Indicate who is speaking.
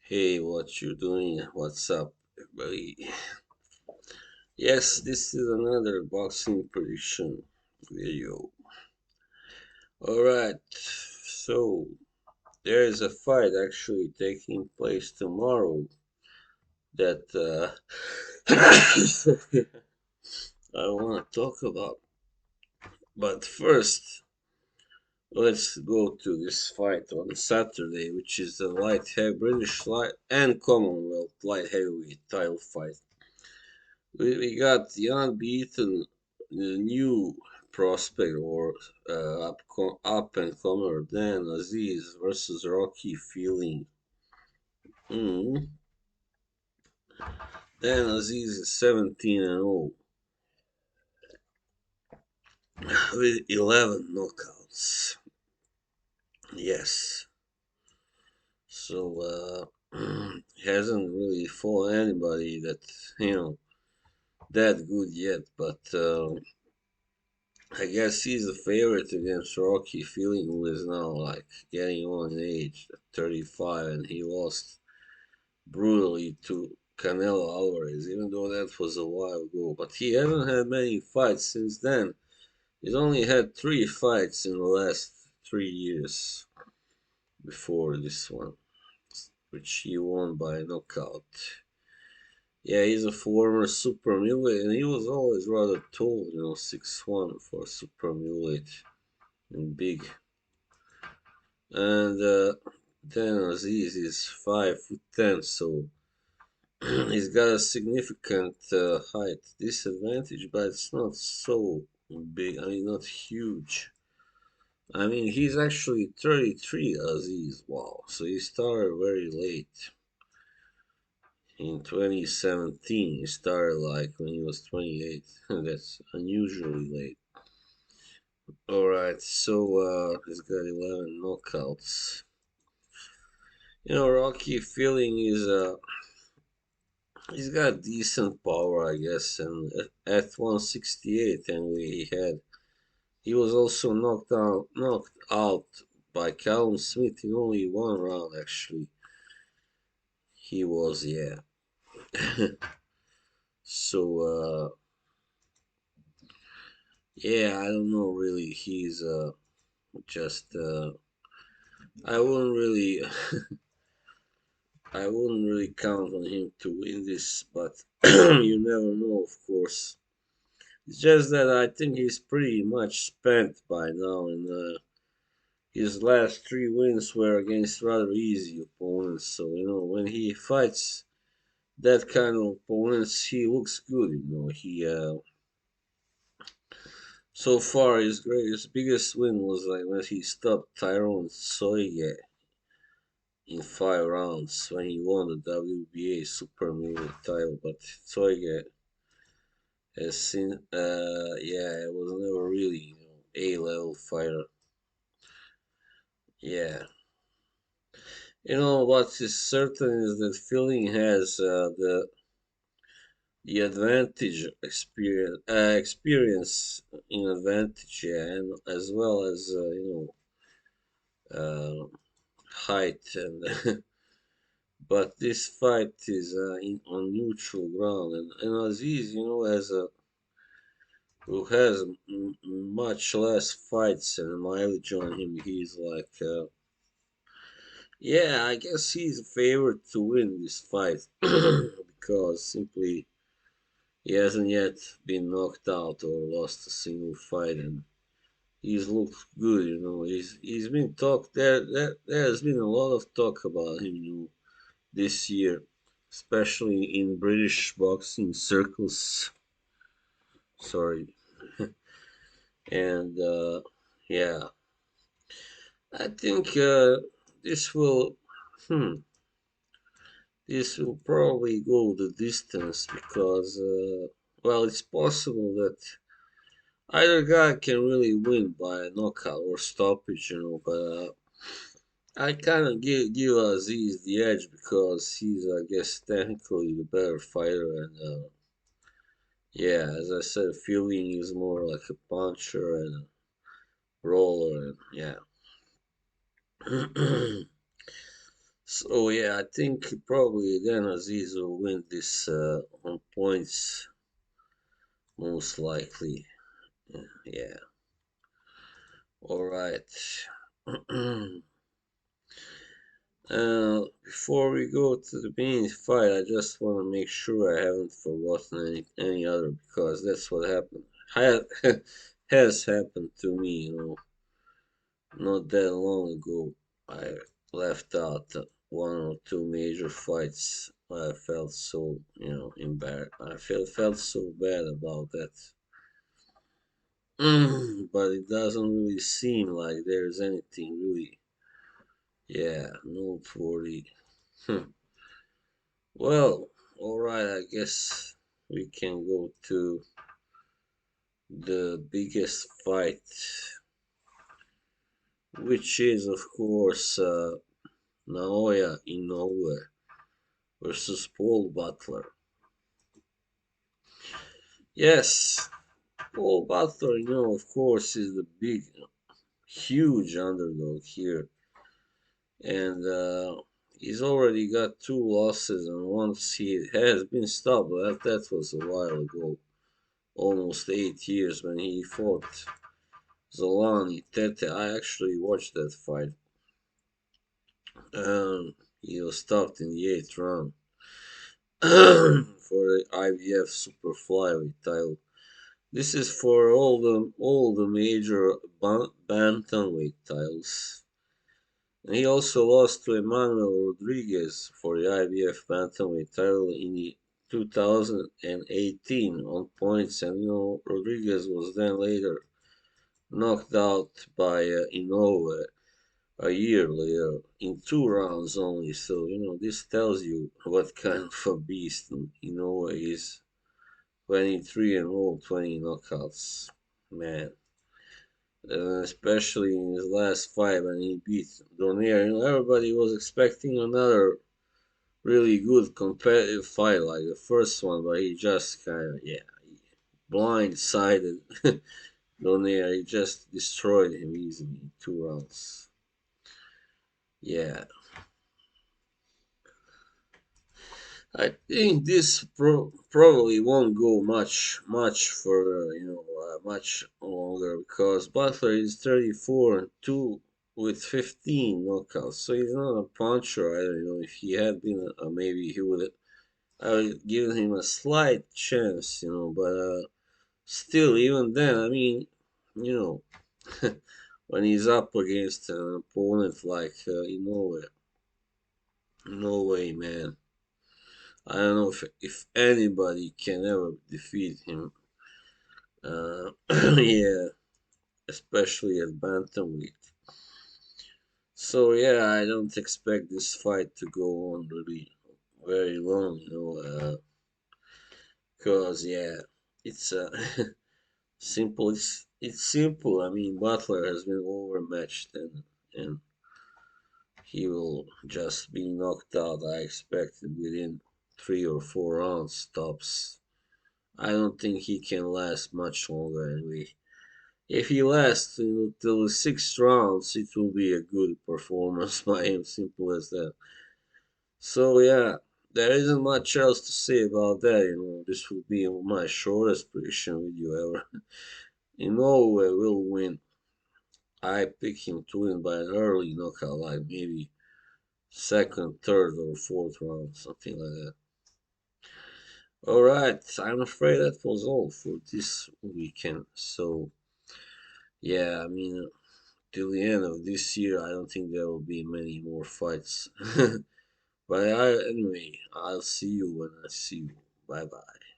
Speaker 1: Hey, what you doing? What's up, everybody? Yes, this is another boxing prediction video. Alright, so there is a fight actually taking place tomorrow that I want to talk about. But first, let's go to this fight on Saturday, which is the British light and Commonwealth light heavyweight title fight. We got the unbeaten new prospect or up and comer Dan Azeez versus Rocky Feeling. Mm. Dan Azeez is 17-0 with 11 knockouts. Yes. So he hasn't really fought anybody that that good yet, but I guess he's the favorite against Rocky Feeling, who is now like getting on in age, 35, and he lost brutally to Canelo Alvarez, even though that was a while ago. But he hasn't had many fights since then. He's only had 3 fights in the last 3 years before this one, which he won by knockout. Yeah, he's a former super middleweight, and he was always rather tall, 6'1" for super middleweight and big. And then Azeez is 5'10", so he's got a significant height disadvantage, but it's not so big. I mean, not huge. I mean, he's actually 33, Azeez. Wow. So he started very late. In 2017, he started like when he was 28. That's unusually late. Alright, so he's got 11 knockouts. Rocky Feeling is he's got decent power, I guess, and at 168 anyway he was also knocked out by Callum Smith in only one round actually. He was, yeah. So yeah, I don't know really. He's just I wouldn't really I wouldn't really count on him to win this, but you never know, of course. It's just that I think he's pretty much spent by now, and his last 3 wins were against rather easy opponents. So when he fights that kind of opponents, he looks good. He so far his biggest win was like when he stopped Tyrone Soige in 5 rounds when he won the WBA super middleweight title. But Soige has seen, yeah, it was never really A-level fighter. Yeah. What is certain is that Feeling has the experience in advantage, yeah, and as well as height and but this fight is on neutral ground, and Azeez, as a who has much less fights and mileage on him, he's like yeah, I guess he's a favorite to win this fight because simply he hasn't yet been knocked out or lost a single fight, and he's looked good. He's been talked there's been a lot of talk about him, this year, especially in British boxing circles. Sorry, and yeah, I think this will. Hmm, this will probably go the distance because, well, it's possible that either guy can really win by a knockout or stoppage, but I kind of give Azeez the edge because he's, I guess, technically the better fighter, and yeah, as I said, Feeling is more like a puncher and a roller, and yeah. So yeah, I think probably then Azeez will win this on points, most likely. Yeah. All right. Before we go to the main fight, I just want to make sure I haven't forgotten any other because that's what happened. Has happened to me, not that long ago. I left out one or two major fights. I felt so, embarrassed. I felt so bad about that. But it doesn't really seem like there's anything really, yeah, noteworthy. Well, alright, I guess we can go to the biggest fight, which is, of course, Naoya Inoue versus Paul Butler. Yes, Paul Butler, of course, is the big, huge underdog here. And he's already got two losses, and once he has been stopped, that was a while ago, almost 8 years when he fought Zolani Tete. I actually watched that fight. He was stopped in the eighth round for the IBF Super Flyweight title. This is for all the major bantamweight titles. And he also lost to Emmanuel Rodriguez for the IBF bantamweight title in the 2018 on points, and Rodriguez was then later knocked out by Inoue a year later in 2 rounds only. So this tells you what kind of a beast Inoue is. 23 and all 20 knockouts, man. Especially in his last fight when he beat Donaire. Everybody was expecting another really good competitive fight like the first one, but he just kind of, blindsided Donaire. He just destroyed him easily in 2 rounds. Yeah, I think this probably won't go much further, much longer because Butler is 34 and 2 with 15 knockouts, so he's not a puncher either. If he had been maybe he would. I would give him a slight chance, but still, even then, I mean, you know, when he's up against an opponent like Inoue, no way, man. I don't know if anybody can ever defeat him. Yeah, especially at bantamweight. So yeah, I don't expect this fight to go on really very long, cause yeah, it's simple. It's simple. I mean, Butler has been overmatched, and he will just be knocked out. I expect within 3 or 4 rounds tops. I don't think he can last much longer. Anyway, if he lasts till the 6 rounds, it will be a good performance by him. Simple as that. So yeah, there isn't much else to say about that. This will be my shortest prediction video ever. Inoue will win. I pick him to win by an early knockout, like maybe second, third, or fourth round, something like that. Alright, I'm afraid that was all for this weekend. So, yeah, I mean, till the end of this year, I don't think there will be many more fights. But anyway, I'll see you when I see you. Bye bye.